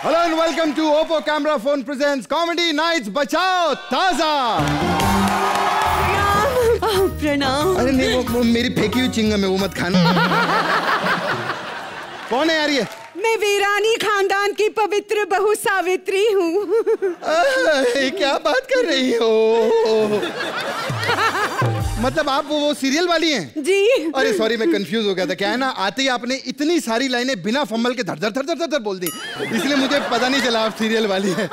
Hello and welcome to Oppo Camera Phone presents Comedy Nights बचाओ ताजा। प्रणाम। अरे नहीं, वो मेरी फेंकी हुई चिंगम है, वो मत खाना। कौन है यार ये? मैं वीरानी खानदान की पवित्र बहू सावित्री हूँ। क्या बात कर रही हो? मतलब आप वो सीरियल वाली हैं? जी। अरे सॉरी, मैं कंफ्यूज हो गया था। क्या है ना, आते ही आपने इतनी सारी लाइनें बिना फंबल के धर धर धर धर धर बोल दी, इसलिए मुझे पता नहीं चला आप सीरियल वाली हैं।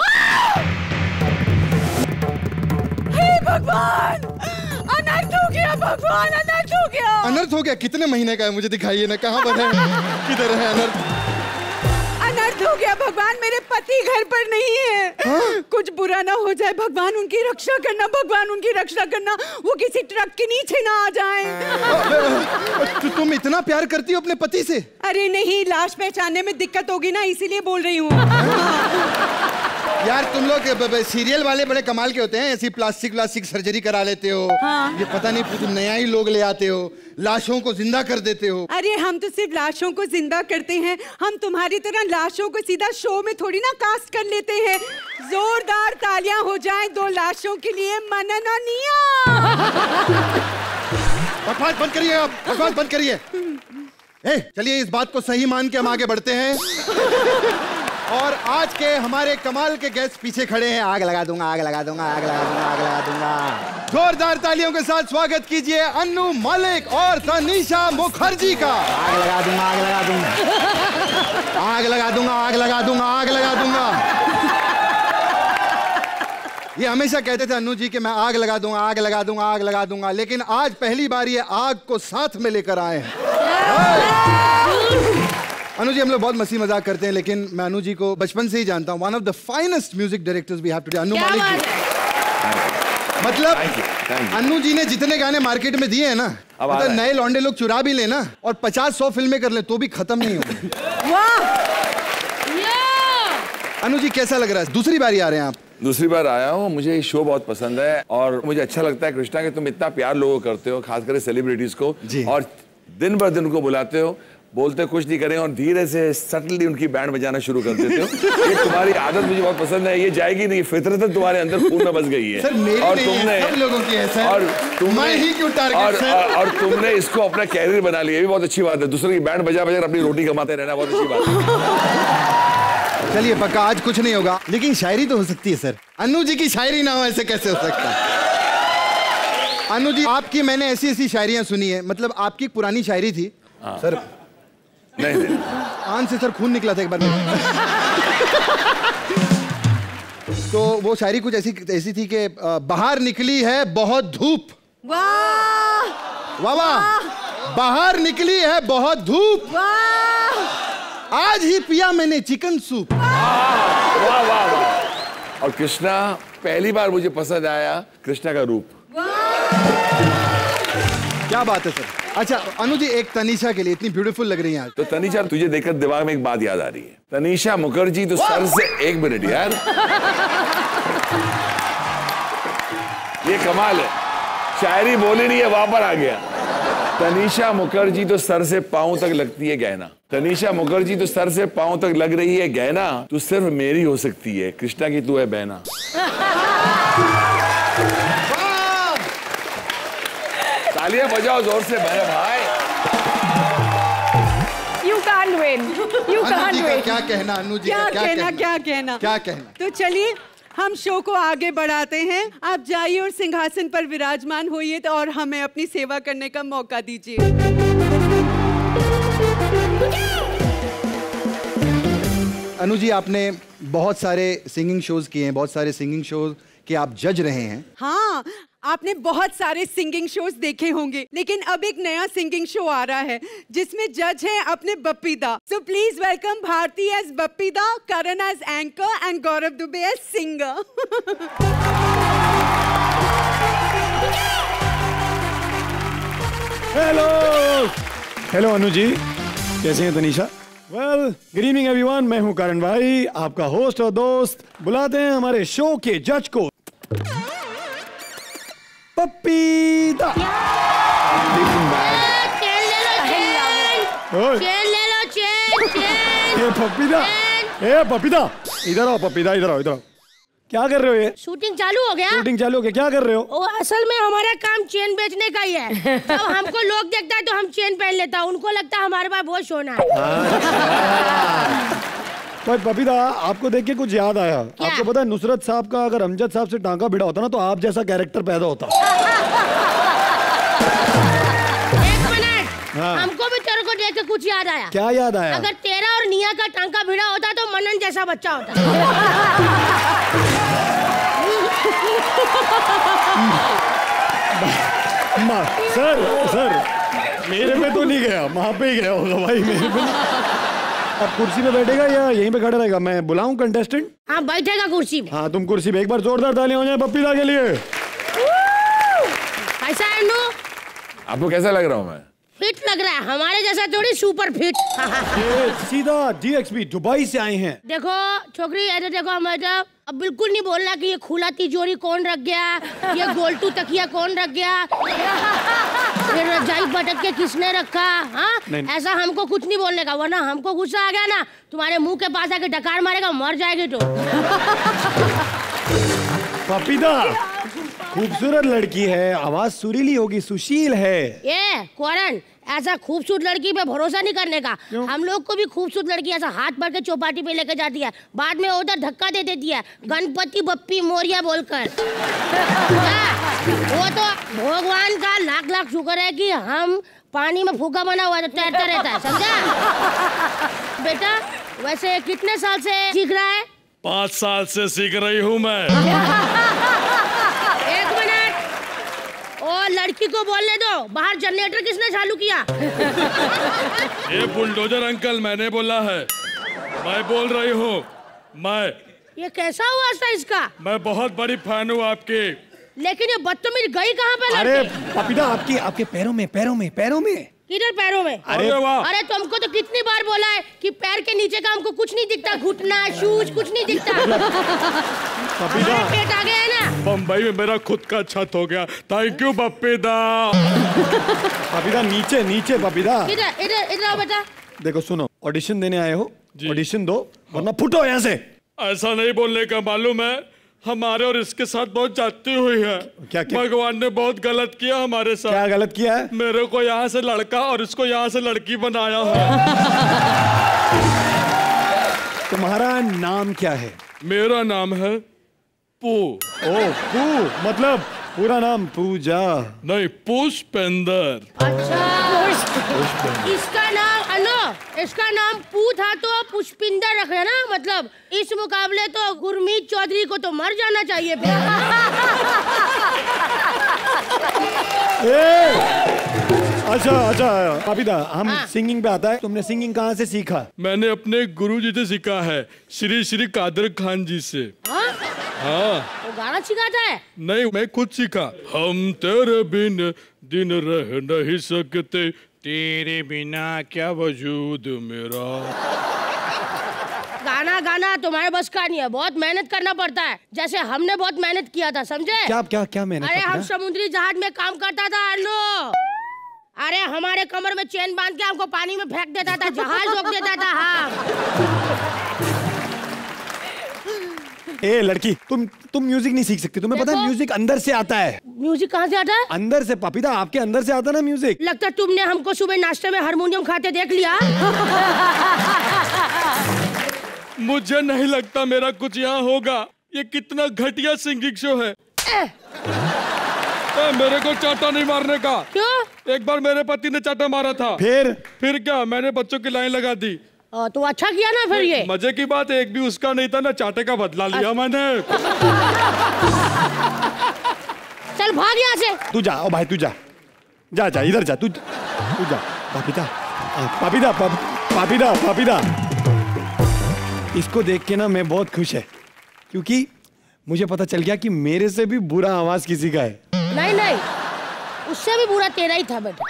हे भगवान, अनर्थ हो गया भगवान, अनर्थ हो गया। अनर्थ हो गया? कितने महीने का है मुझे दिखाइए ना, कहाँ पर है, किधर है अनर्थ? अनर्थ हो गया भगवान, मेरे पति घर पर नहीं है। हाँ? कुछ बुरा ना हो जाए भगवान, उनकी रक्षा करना भगवान, उनकी रक्षा करना, वो किसी ट्रक के नीचे ना आ जाए। तुम इतना प्यार करती हो अपने पति से? अरे नहीं, लाश पहचानने में दिक्कत होगी ना, इसीलिए बोल रही हूँ। यार तुम लोग सीरियल वाले बड़े कमाल के होते हैं, ऐसी प्लास्टिक सर्जरी करा लेते हो। हाँ। ये पता नहीं तुम नया ही लोग ले आते हो, लाशों को जिंदा कर देते हो। अरे हम तो सिर्फ लाशों को जिंदा करते हैं, हम तुम्हारी तरह लाशों को सीधा शो में थोड़ी ना कास्ट कर लेते हैं। जोरदार तालियां हो जाएं दो लाशों के लिए, मनननिया। बकवास बंद करिए आप, बकवास बंद करिए। चलिए इस बात को सही मान के हम आगे बढ़ते हैं। और आज के हमारे कमाल के गेस्ट पीछे खड़े हैं। आग लगा दूंगा, आग लगा दूंगा, आग लगा दूंगा, आग लगा दूंगा। जोरदार तालियों के साथ स्वागत कीजिए अन्नू मलिक और तनीषा मुखर्जी का। आग लगा दूंगा, आग लगा दूंगा, आग लगा दूंगा, आग लगा दूंगा, आग लगा दूंगा। ये हमेशा कहते थे अन्नू जी कि मैं आग लगा दूंगा, आग लगा दूंगा, आग लगा दूंगा, लेकिन आज पहली बार ये आग को साथ में लेकर आए हैं। अनु जी, हम लोग बहुत मस्ती मजाक करते हैं, लेकिन मैं अनु जी को बचपन से ही जानता हूँ। One of the finest music directors we have today, Anu Malik ji. मतलब अनु जी ने जितने गाने मार्केट में दिए हैं ना, मतलब नए लौंडे लोग चुरा भी लेना और 50-100 फिल्में कर ले तो भी खत्म नहीं होगी। अनु जी कैसा लग रहा है? दूसरी बार आ रहे हैं आप? दूसरी बार आया हूँ, मुझे ये शो बहुत पसंद है और मुझे अच्छा लगता है कृष्णा कि तुम इतना प्यार लोगों को करते हो, खासकर सेलिब्रिटीज को, और दिन भर दिन उनको बुलाते हो, बोलते कुछ नहीं करें और धीरे से सटली उनकी बैंड बजाना शुरू कर देते हो। ये तुम्हारी आदत मुझे बहुत पसंद है, ये जाएगी नहीं, फितरत तुम्हारे अंदर खून में बस गई है। सर, मेरी और नहीं तुमने है, सब लोगों की है सर। और तुमने मैं ही क्यों टारगेट सर? और तुमने इसको अपना कैरियर बना लिया, ये भी बहुत अच्छी बात है। दूसरों की बैंड बजा बजा अपनी रोटी कमाते रहना बहुत अच्छी बात है। चलिए पक्का आज कुछ नहीं होगा, लेकिन शायरी तो हो सकती है सर। अनु जी की शायरी ना हो ऐसे कैसे हो सकता है? अनु जी, आपकी मैंने ऐसी ऐसी शायरियां सुनी है, मतलब आपकी एक पुरानी शायरी थी सर। नहीं आन से सर खून निकला था एक बार। तो वो शायरी कुछ ऐसी थी कि बाहर निकली है बहुत धूप। वाह वाह वाह, बाहर निकली है बहुत धूप, आज ही पिया मैंने चिकन सूप। वाह वाह वाह। और कृष्णा, पहली बार मुझे पसंद आया कृष्णा का रूप। क्या बात है सर। अच्छा अनु जी, एक तनीषा के लिए, इतनी ब्यूटीफुल लग रही है आज। तो तनीषा, तुझे देखकर दिमाग में एक बात याद आ रही है। तनीषा मुखर्जी तो सर से, एक मिनट यार, ये कमाल है, शायरी बोली नहीं है, वहां पर आ गया। तनीषा मुखर्जी तो सर से पांव तक लगती है गहना। तनीषा मुखर्जी तो सर से पांव तक लग रही है गहना, तू सिर्फ मेरी हो सकती है, कृष्णा की तू है बहना। तालियां बजाओ जोर से मेरे भाई। You can't win. You can't win. क्या कहना अनु जी? क्या कहना? क्या कहना? तो चलिए हम शो को आगे बढ़ाते हैं। आप जाइए और सिंहासन पर विराजमान होइए तो और हमें अपनी सेवा करने का मौका दीजिए। अनु जी, आपने बहुत सारे सिंगिंग शोज किए हैं, बहुत सारे सिंगिंग शोज के आप जज रहे हैं। हाँ, आपने बहुत सारे सिंगिंग शोज देखे होंगे, लेकिन अब एक नया सिंगिंग शो आ रहा है जिसमें जज हैं अपने Bappida. So please welcome Bharti as Bappida, Karan as anchor and Gaurav Dubey as singer. Hello hello Anu ji, कैसे हैं Tanisha? Well, good evening everyone, मैं हूं करण भाई, आपका होस्ट और दोस्त। बुलाते हैं हमारे शो के जज को, पप्पीदा। चेन ले लो, चेन। ये पप्पीदा, ए पपीता, इधर आओ पपीता, इधर आओ, इधर आओ। क्या कर रहे हो ये? शूटिंग चालू हो गया? शूटिंग चालू हो गया, क्या कर रहे हो? ओ, असल में हमारा काम चेन बेचने का ही है। जब हमको लोग देखता है तो हम चेन पहन लेता है, उनको लगता है हमारे पास बहुत सोना है। तो पपीता, आपको देख के कुछ याद आया। आपको पता है नुसरत साहब का अगर अमजद साहब से टांका भिड़ा होता ना तो आप जैसा कैरेक्टर पैदा होता। एक मिनट, हमको भी तेरे को देख के कुछ याद आया। क्या याद आया? अगर तेरा और निया का टांका भिड़ा होता तो मनन जैसा बच्चा होता। सर मेरे पे तो नहीं गया, वहां पे ही गया होगा भाई, मेरे पे। अब कुर्सी पे बैठेगा या यहीं पे खड़ा रहेगा? मैं बुलाऊं कंटेस्टेंट? हाँ, बैठेगा कुर्सी में। हाँ, तुम कुर्सी पे। एक बार जोरदार तालियां हो जाए पपीता के लिए। कैसा है अन्नू? आपको कैसा लग रहा हूँ मैं? फिट लग रहा है, हमारे जैसा थोड़ी सुपर फिट। ये सीधा DXB दुबई से आए हैं। देखो छोकरी, ऐसे देखो, मतलब अब बिल्कुल नहीं बोलना कि ये खुला तिजोरी कौन रख गया, ये गोलटू तकिया कौन रख गया, फिर रजाई पटक के किसने रखा। हाँ, ऐसा हमको कुछ नहीं बोलने का, वरना हमको गुस्सा आ गया ना तुम्हारे मुंह के पास आके डकार मारेगा, मर जाएगी तो। पपीता खूबसूरत लड़की है, आवाज सुरीली होगी, सुशील है। ये कौरन, ऐसा खूबसूरत लड़की पे भरोसा नहीं करने का। हम लोग को भी खूबसूरत लड़की ऐसा हाथ भर के चौपाटी पे लेके जाती है, बाद में उधर धक्का दे देती है, गणपति बप्पी मोरिया बोलकर। वो तो भगवान का लाख लाख शुक्र है कि हम पानी में फूका बना हुआ तो तैरता रहता है, समझा? बेटा वैसे कितने साल से सीख रहा है? 5 साल से सीख रही हूँ मैं। एक मिनट, और लड़की को बोलने दो, बाहर जनरेटर किसने चालू किया? ये बुलडोजर अंकल मैंने बोला है, मैं बोल रही हूँ। मैं ये कैसा हुआ था इसका? मैं बहुत बड़ी फैन हूँ आपकी। लेकिन ये बदतमीज गई कहाँ पे? अरे पपीता, आपके पैरों में, पैरों में, पैरों में। किधर पैरों में? अरे वाह! अरे तुमको तो कितनी बार बोला है कि पैर के नीचे का हमको कुछ नहीं दिखता, घुटना, शूज कुछ नहीं दिखता। पपीता पेट आ गया है ना? बम्बई में मेरा खुद का छत हो गया। थैंक यू पपीता। पपीता नीचे नीचे पपीता। इधर इधर इधर आओ बेटा। देखो सुनो, ऑडिशन देने आए हो, ऑडिशन दो वरना फुटो यहाँ से। ऐसा नहीं बोलने का, मालूम है हमारे और इसके साथ बहुत जाती हुई है। क्या? भगवान ने बहुत गलत किया हमारे साथ। क्या गलत किया है? मेरे को यहाँ से लड़का और इसको यहाँ से लड़की बनाया है। तुम्हारा नाम क्या है? मेरा नाम है पू। ओ पू, मतलब पूरा नाम पूजा? नहीं, पुष्पेंदर। अच्छा, इसका नाम इसका नाम पू था तो पुष्पिंदर रखे ना, मतलब इस मुकाबले तो गुरमीत चौधरी को तो मर जाना चाहिए। अच्छा पपीता, हम सिंगिंग पे आता है। तुमने सिंगिंग कहाँ से सीखा? मैंने अपने गुरुजी से सीखा है, श्री श्री कादर खान जी से। हाँ, वो गाना सिखाता है? नहीं, मैं खुद सीखा। हम तेरे बिन दिन रह नहीं सकते, तेरे बिना क्या वजूद मेरा। गाना तुम्हारे बस का नहीं है, बहुत मेहनत करना पड़ता है, जैसे हमने बहुत मेहनत किया था, समझे? क्या मेहनत? अरे हम समुद्री जहाज में काम करता था अन्नू। अरे हमारे कमर में चेन बांध के हमको पानी में फेंक देता था, जहाज रोक देता था। हाँ। ए लड़की, तुम म्यूजिक नहीं सीख सकती, तुम्हें पता है म्यूजिक अंदर से आता है। म्यूजिक कहाँ से आता है? अंदर से पपीता, आपके अंदर से आता ना म्यूजिक। लगता है तुमने हमको सुबह नाश्ते में हारमोनियम खाते देख लिया। मुझे नहीं लगता मेरा कुछ यहाँ होगा। ये कितना घटिया सिंगिंग शो है। मेरे को चाटा नहीं मारने का। क्यों? एक बार मेरे पति ने चाटा मारा था। फिर क्या, मैंने बच्चों की लाइन लगा दी। तो अच्छा किया ना फिर। ये मजे की बात, एक भी उसका नहीं था ना, चाटे का बदला लिया मैंने। चल भाग यहाँ से। तू जा, ओ भाई तू जा इधर जा, तू जा। पपीता इसको देख के ना मैं बहुत खुश है, क्योंकि मुझे पता चल गया कि मेरे से भी बुरा आवाज किसी का है। नहीं, उससे भी बुरा तेरा ही था बेटा।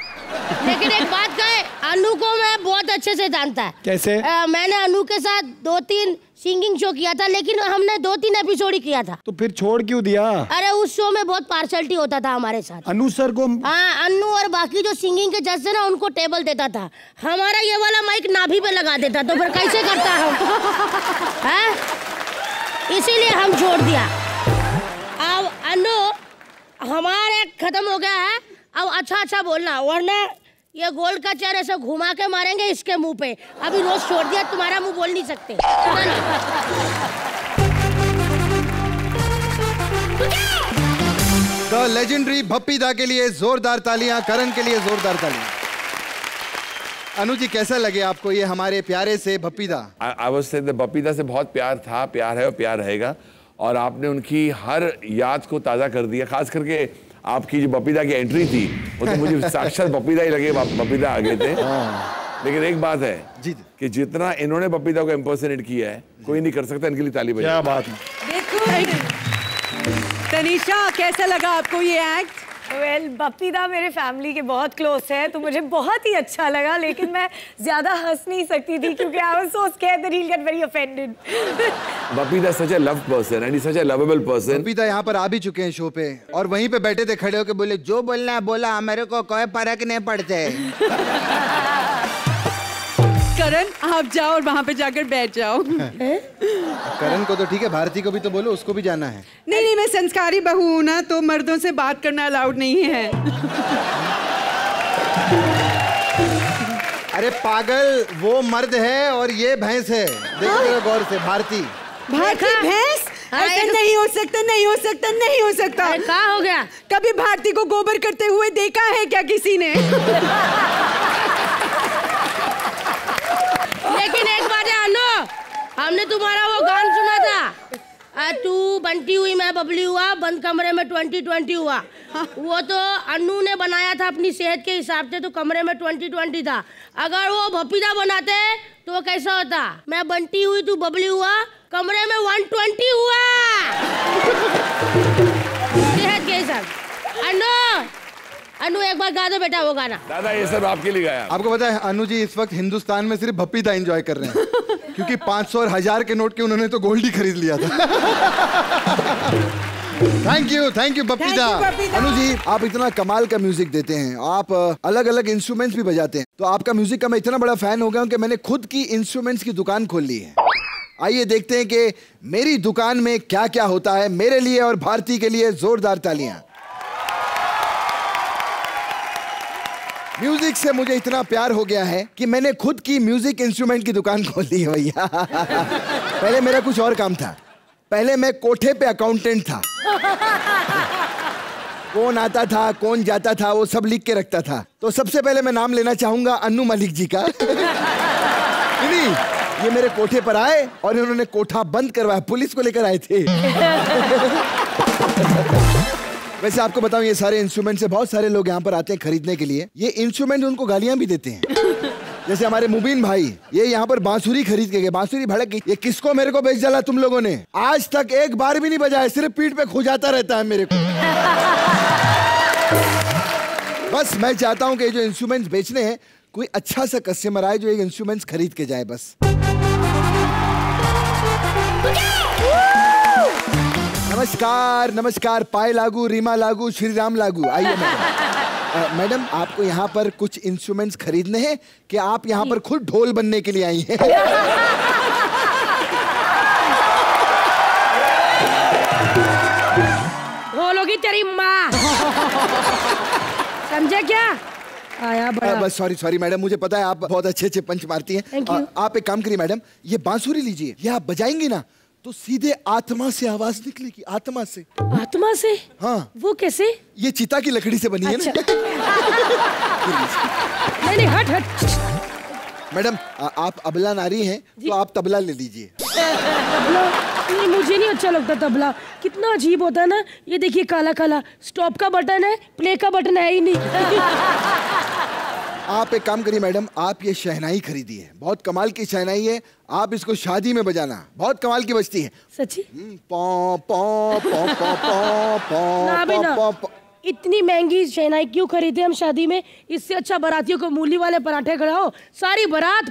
लेकिन एक बात कहे, अनु को मैं बहुत अच्छे से जानता है। कैसे? मैंने अनु के साथ 2-3 सिंगिंग शो किया था, लेकिन हमने 2-3 एपिसोड ही किया था। तो फिर छोड़ क्यों दिया? अरे उस शो में बहुत पार्शलिटी होता था हमारे साथ। अनु सर को? हाँ, अनु और बाकी जो सिंगिंग के जज थे ना, उनको टेबल देता था। हमारा ये वाला माइक नाभि पे लगा देता, तो फिर कैसे करता हम? इसीलिए हम छोड़ दिया। अब अनु हमारे खत्म हो गया है, अब अच्छा बोलना, वरना ये गोल्ड का चेहरा ऐसे घुमा के मारेंगे इसके मुंह पे। अभी रोज छोड़ दिया, तुम्हारा मुंह बोल नहीं सकते। द लेजेंडरी बप्पीदा के लिए जोरदार तालियां, करण के लिए जोरदार तालियां। अनु जी, कैसा लगे आपको ये हमारे प्यारे से बप्पीदा? अवश्य बप्पीदा से बहुत प्यार था, प्यार है और प्यार रहेगा, और आपने उनकी हर याद को ताज़ा कर दिया। खास करके आपकी जो बप्पीदा की एंट्री थी, वो तो मुझे साक्षात बप्पीदा ही लगे, बप्पीदा आ गए थे। लेकिन एक बात है जी कि जितना इन्होंने बप्पीदा को इम्पर्सोनेट किया है, कोई नहीं कर सकता। इनके लिए ताली बजाओ। क्या बात है। देखो तनीषा, कैसा लगा आपको ये एक्ट? वेल, बप्पीदा मेरे फैमिली के बहुत क्लोज है, तो मुझे बहुत ही अच्छा लगा, लेकिन मैं ज्यादा हंस नहीं सकती थी क्योंकि I was so scared that he will get very offended. Bappida such a love person and he such a lovable person. Bappida यहाँ पर आ भी चुके हैं शो पे, और वहीं पे बैठे थे खड़े होके, बोले जो बोलना है बोला, मेरे को कोई फर्क नहीं पड़ते। करण, आप जाओ और वहाँ पे जाकर बैठ जाओ। करण को तो ठीक है, भारती को भी तो बोलो, उसको भी जाना है। नहीं, मैं संस्कारी बहू हूँ ना, तो मर्दों से बात करना अलाउड नहीं है। अरे पागल, वो मर्द है और ये भैंस है। देखो देखो गौर से, भारती। भारती भैंस? ऐसा नहीं हो सकता, नहीं हो सकता, नहीं हो सकता। क्या हो गया? कभी भारती को गोबर करते हुए देखा है क्या किसी ने? लेकिन एक बात है अनु, हमने तुम्हारा वो गान सुना था, तू बंटी हुई मैं बबली हुआ, बंद कमरे में 2020 हुआ। वो तो अनु ने बनाया था अपनी सेहत के हिसाब से, तो कमरे में 2020 था। अगर वो बप्पीदा बनाते तो वो कैसा होता? मैं बंटी हुई तू बबली हुआ, कमरे में 120 हुआ। सेहत के हिसाब। अनु एक बार गा दो बेटा वो गाना। दादा ये सब आपके लिए गाया। आपको पता है अनु जी इस वक्त हिंदुस्तान में सिर्फ बप्पीदा एंजॉय कर रहे हैं, क्योंकि 500 और 1000 के नोट के उन्होंने तो गोल्ड ही खरीद लिया था। Thank you Bappida. अनु जी, आप इतना कमाल का म्यूजिक देते हैं, आप अलग अलग इंस्ट्रूमेंट्स भी बजाते हैं, तो आपका म्यूजिक का मैं इतना बड़ा फैन हो गया हूं कि मैंने खुद की इंस्ट्रूमेंट्स की दुकान खोल ली है। आइए देखते हैं कि मेरी दुकान में क्या क्या होता है। मेरे लिए और भारती के लिए जोरदार तालियां। म्यूजिक से मुझे इतना प्यार हो गया है कि मैंने खुद की म्यूजिक इंस्ट्रूमेंट की दुकान खोल ली है भैया। पहले मेरा कुछ और काम था, पहले मैं कोठे पे अकाउंटेंट था। कौन आता था कौन जाता था वो सब लिख के रखता था। तो सबसे पहले मैं नाम लेना चाहूंगा अनु मलिक जी का। नहीं, ये मेरे कोठे पर आए और इन्होंने कोठा बंद करवाया, पुलिस को लेकर आए थे। वैसे आपको बताऊं, ये सारे इंस्ट्रूमेंट से बहुत सारे लोग यहाँ पर आते हैं खरीदने के लिए। ये इंस्ट्रूमेंट उनको गालियां भी देते हैं। जैसे हमारे मुबीन भाई, ये यहाँ पर बांसुरी खरीद के गए, बांसुरी भड़क गई। ये किसको मेरे को बेच डाला तुम लोगों ने? आज तक एक बार भी नहीं बजाया, सिर्फ पीठ पे खुजाता रहता है मेरे को। बस मैं चाहता हूँ कि जो इंस्ट्रूमेंट्स बेचने हैं, कोई अच्छा सा कस्टमर आए जो ये इंस्ट्रूमेंट्स खरीद के जाए बस। नमस्कार नमस्कार, पाए लागू, रीमा लागू, श्री राम लागू। आइए मैडम। मैडम, आपको यहाँ पर कुछ इंस्ट्रूमेंट्स खरीदने हैं कि आप यहाँ पर खुद ढोल बनने के लिए आई हैं? ढोल होगी तेरी माँ। समझे क्या? आया बड़ा। बस सॉरी मैडम, मुझे पता है आप बहुत अच्छे पंच मारती हैं। आप एक काम करिए मैडम, ये बांसुरी लीजिए, ये आप बजाएंगी ना तो सीधे आत्मा से आवाज निकलेगी। आत्मा से। आत्मा से? हाँ। वो कैसे? ये चिता की लकड़ी से बनी है ना। नहीं, हट। मैडम, आप अबला नारी हैं तो आप तबला ले लीजिए। नहीं, मुझे नहीं अच्छा लगता तबला, कितना अजीब होता है ना। ये देखिए काला काला, स्टॉप का बटन है, प्ले का बटन है ही नहीं। आप एक काम करिए मैडम, आप ये शहनाई खरीदिए, बहुत कमाल की शहनाई है। आप इसको शादी में बजाना, बहुत कमाल की बजती है। सच्ची? पौ पौ पौ पौ पौ पौ पौ। इतनी महंगी शहनाई क्यों खरीदे हम शादी में? इससे अच्छा बारातियों को मूली वाले पराठे खिलाओ, सारी बारात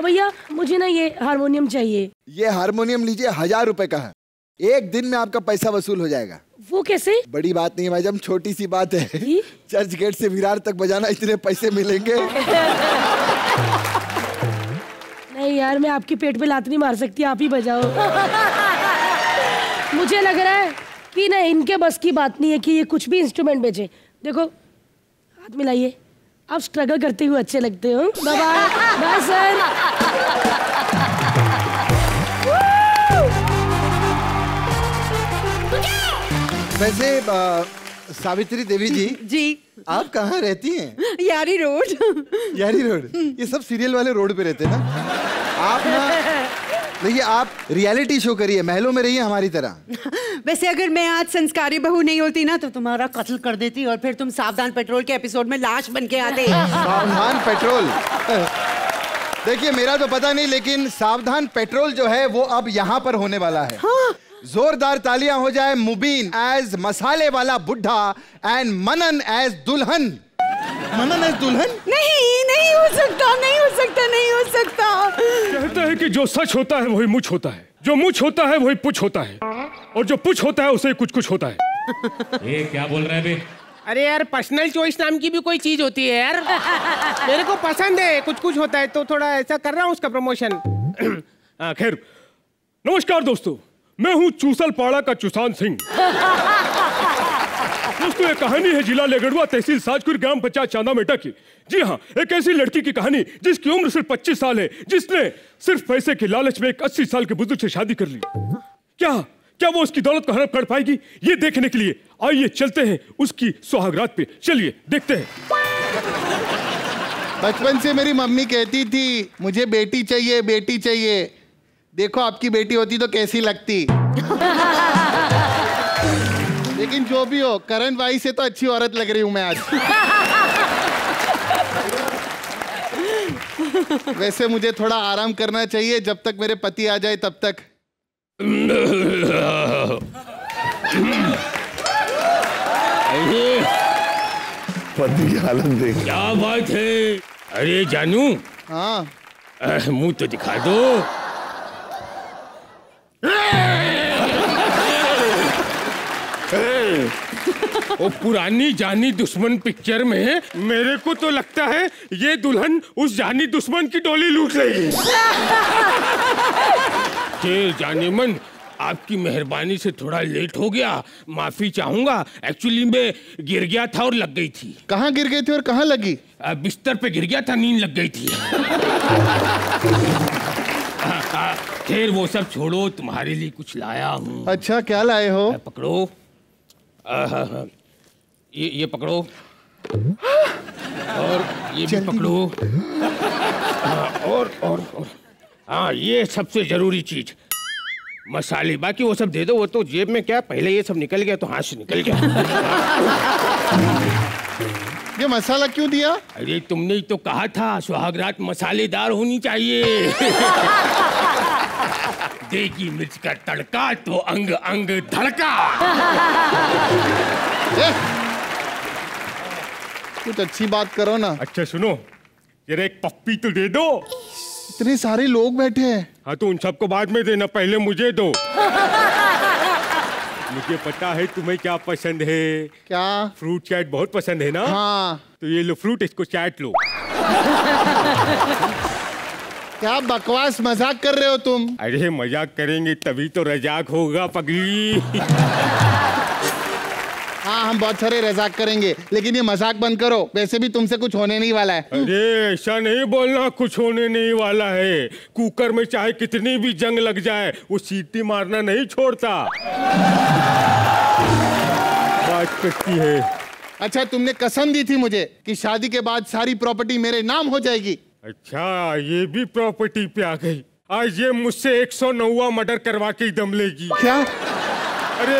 भैया मुझे ना ये हारमोनियम चाहिए। ये हारमोनियम लीजिए, 1000 रुपए का है। एक दिन में आपका पैसा वसूल हो जाएगा। वो कैसे? बड़ी बात नहीं है भाई, जब छोटी सी बात है। चर्च गेट से विरार तक बजाना, इतने पैसे मिलेंगे। नहीं यार, मैं आपके पेट पे लात नहीं मार सकती, आप ही बजाओ। मुझे लग रहा है कि ना इनके बस की बात नहीं है कि ये कुछ भी इंस्ट्रूमेंट बेचे। देखो हाथ मिलाइए, आप स्ट्रगल करते हुए अच्छे लगते हो। Bye bye sir. वैसे सावित्री देवी जी, आप कहाँ रहती हैं? यारी रोड। यारी रोड? ये सब सीरियल वाले रोड पे रहते हैं ना। आप ना देखिए, आप रियलिटी शो करिए, महलों में रहिए हमारी तरह। वैसे अगर मैं आज संस्कारी बहू नहीं होती ना तो तुम्हारा कत्ल कर देती और फिर तुम सावधान पेट्रोल के एपिसोड में लाश बन के आते। सावधान पेट्रोल? देखिए मेरा तो पता नहीं, लेकिन सावधान पेट्रोल जो है वो अब यहाँ पर होने वाला है। हाँ? जोरदार तालियां हो जाए मुबीन एज मसाले वाला बुढ़ा एंड मनन एज दुल्हन। मनन एज दुल्हन? नहीं हो सकता, नहीं हो सकता, नहीं हो सकता। कहता है कि जो सच होता है वही मुझ होता है, जो मुझ होता है वही पुछ होता है, और जो पुछ होता है उसे कुछ कुछ होता है। ये क्या बोल रहा है बे? अरे यार, पर्सनल चॉइस नाम की भी कोई चीज होती है यार। मेरे को पसंद है, कुछ कुछ होता है, तो थोड़ा ऐसा कर रहा हूँ उसका प्रमोशन। खैर, नमस्कार दोस्तों, मैं हूँ चूसल पाड़ा का चुसान सिंह। दोस्तों ये कहानी है जिला लेगड़ुआ, तहसील साजपुर, ग्राम पंचायत चांदा मेटा की। जी हाँ, एक ऐसी लड़की की कहानी जिसकी उम्र सिर्फ 25 साल है, जिसने सिर्फ पैसे के लालच में एक 80 साल के बुजुर्ग से शादी कर ली। क्या वो उसकी दौलत को हड़प कर पाएगी? ये देखने के लिए आइए चलते हैं उसकी सुहागरात पे। चलिए देखते हैं। बचपन से मेरी मम्मी कहती थी मुझे बेटी चाहिए, बेटी चाहिए। देखो आपकी बेटी होती तो कैसी लगती। लेकिन जो भी हो, करण भाई से तो अच्छी औरत लग रही हूं मैं आज। वैसे मुझे थोड़ा आराम करना चाहिए, जब तक मेरे पति आ जाए तब तक। पति की हालत देख। क्या बात है? अरे जानू, हाँ मुंह तो दिखा दो। वो पुरानी जानी दुश्मन पिक्चर में मेरे को तो लगता है ये दुल्हन उस जानी दुश्मन की डोली लूट लेगी। जाने मन, आपकी मेहरबानी से थोड़ा लेट हो गया, माफी चाहूंगा। एक्चुअली मैं गिर गया था और लग गई थी। कहाँ गिर गई थी और कहाँ लगी? बिस्तर पे गिर गया था, नींद लग गई थी। खैर वो सब छोड़ो, तुम्हारे लिए कुछ लाया हूँ। अच्छा, क्या लाए हो? पकड़ो। ये पकड़ो, और ये भी पकड़ो। और हाँ, ये सबसे जरूरी चीज मसाले। बाकी वो सब दे दो, वो तो जेब में क्या, पहले ये सब निकल गया तो हाथ से निकल गया। ये मसाला क्यों दिया? अरे तुमने ही तो कहा था सुहागरात मसालेदार होनी चाहिए। देगी मिर्च का तड़का तो अंग अंग धड़का। कुछ अच्छी बात करो ना। अच्छा सुनो, जरा एक पप्पी तो दे दो। इतने सारे लोग बैठे हैं। हाँ तो उन सबको बाद में देना, पहले मुझे दो। मुझे पता है तुम्हें क्या पसंद है। क्या? फ्रूट चाट बहुत पसंद है ना? हाँ। तो ये लो फ्रूट, इसको चाट लो। क्या बकवास मजाक कर रहे हो तुम? अरे मजाक करेंगे तभी तो रजाक होगा पगली। हाँ, हम बहुत सारे रजाक करेंगे, लेकिन ये मजाक बंद करो। वैसे भी तुमसे कुछ होने नहीं वाला है। अरे ऐसा नहीं बोलना, कुछ होने नहीं वाला है। कुकर में चाहे कितनी भी जंग लग जाए, वो सीटी मारना नहीं छोड़ता। बात करती है। अच्छा, तुमने कसम दी थी मुझे कि शादी के बाद सारी प्रॉपर्टी मेरे नाम हो जाएगी। अच्छा, ये भी प्रॉपर्टी पे आ गई। आज ये मुझसे 109वां मर्डर करवा के ही दम लेगी। क्या? अरे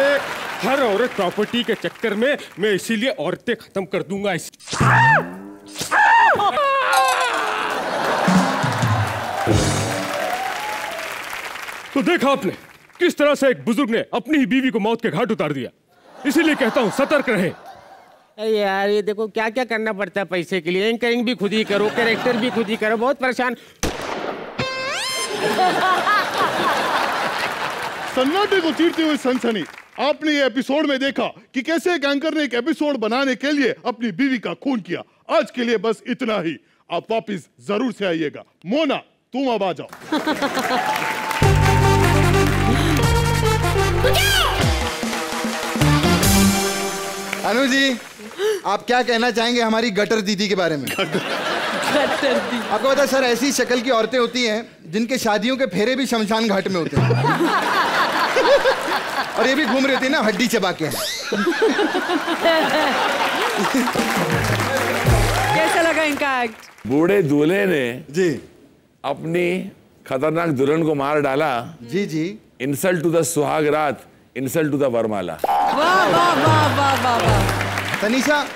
हर औरत प्रॉपर्टी के चक्कर में, मैं इसीलिए औरतें खत्म कर दूंगा। तो देखा आपने, किस तरह से एक बुजुर्ग ने अपनी ही बीवी को मौत के घाट उतार दिया। इसीलिए कहता हूँ सतर्क रहें। यार ये देखो क्या क्या करना पड़ता है पैसे के लिए। एंकरिंग भी खुद ही करो, कैरेक्टर भी खुद ही करो, बहुत परेशान। सन्नाटे को चीरती हुई सनसनी। आपने ये एपिसोड में देखा कि कैसे एक एंकर ने एक एपिसोड बनाने के लिए अपनी बीवी का खून किया। आज के लिए बस इतना ही। आप वापिस जरूर से आइएगा। मोना तुम अब आ जाओ। अनु जी, आप क्या कहना चाहेंगे हमारी गटर दीदी के बारे में? आपको पता है सर, ऐसी शक्ल की औरतें होती हैं जिनके शादियों के फेरे भी शमशान घाट में होते हैं। और ये भी घूम रही थी ना हड्डी चबा के। कैसा लगा इनका एक्ट? बूढ़े दूल्हे ने जी अपनी खतरनाक दुल्हन को मार डाला। जी जी। इंसल्ट टू द सुहाग रात, इंसल्ट टू द वरमाला। वाह वाह वाह वाह वाह वाह। तनीषा,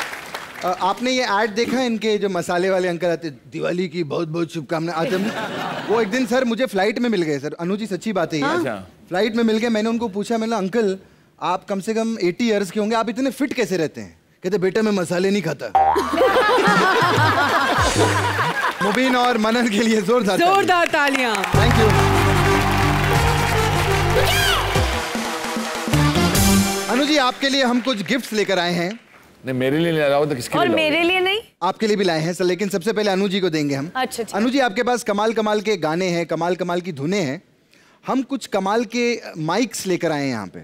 आपने ये ऐड देखा है इनके जो मसाले वाले अंकल आते, दिवाली की बहुत बहुत शुभकामनाएं आते? वो एक दिन सर मुझे फ्लाइट में मिल गए सर। अनु जी सच्ची बात है ये। अच्छा। फ्लाइट में मिल गए। मैंने उनको पूछा, मैंने अंकल आप कम से कम 80 इयर्स के होंगे, आप इतने फिट कैसे रहते हैं? कहते बेटा मैं मसाले नहीं खाता। मुबीन और मनन के लिए जोरदार तालियां। Thank you. अनु जी, आपके लिए हम कुछ गिफ्ट्स लेकर आए हैं। नहीं, मेरे लिए ले लाओ तो किसके और लिए मेरे लिए नहीं? आपके लिए भी लाए हैं सर, लेकिन सबसे पहले अनु जी को देंगे हम। अच्छा। अनु जी, आपके पास कमाल कमाल के गाने हैं, कमाल कमाल की धुनें हैं। हम कुछ कमाल के माइक्स लेकर आए हैं यहाँ पे।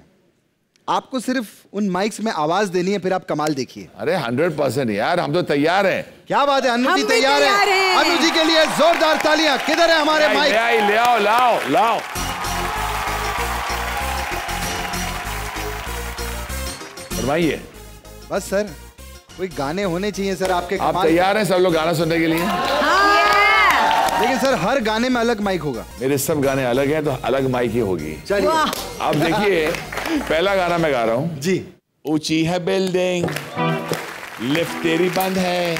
आपको सिर्फ उन माइक्स में आवाज देनी है, फिर आप कमाल देखिए। अरे 100% यार, हम तो तैयार हैं। क्या बात है, अनु जी तैयार है। अनु जी के लिए जोरदार तालियां। किधर है हमारे माइक? ले आओ, लाओ लाओ। फरमाइए। बस सर, कोई गाने होने चाहिए सर आपके। आप तैयार हैं सब लोग गाना सुनने के लिए? लेकिन सर हर गाने में अलग माइक होगा। मेरे सब गाने अलग हैं तो अलग माइक ही होगी। चलिए अब देखिए, पहला गाना मैं गा रहा हूँ जी। ऊंची है बिल्डिंग, लिफ्ट तेरी बंद है,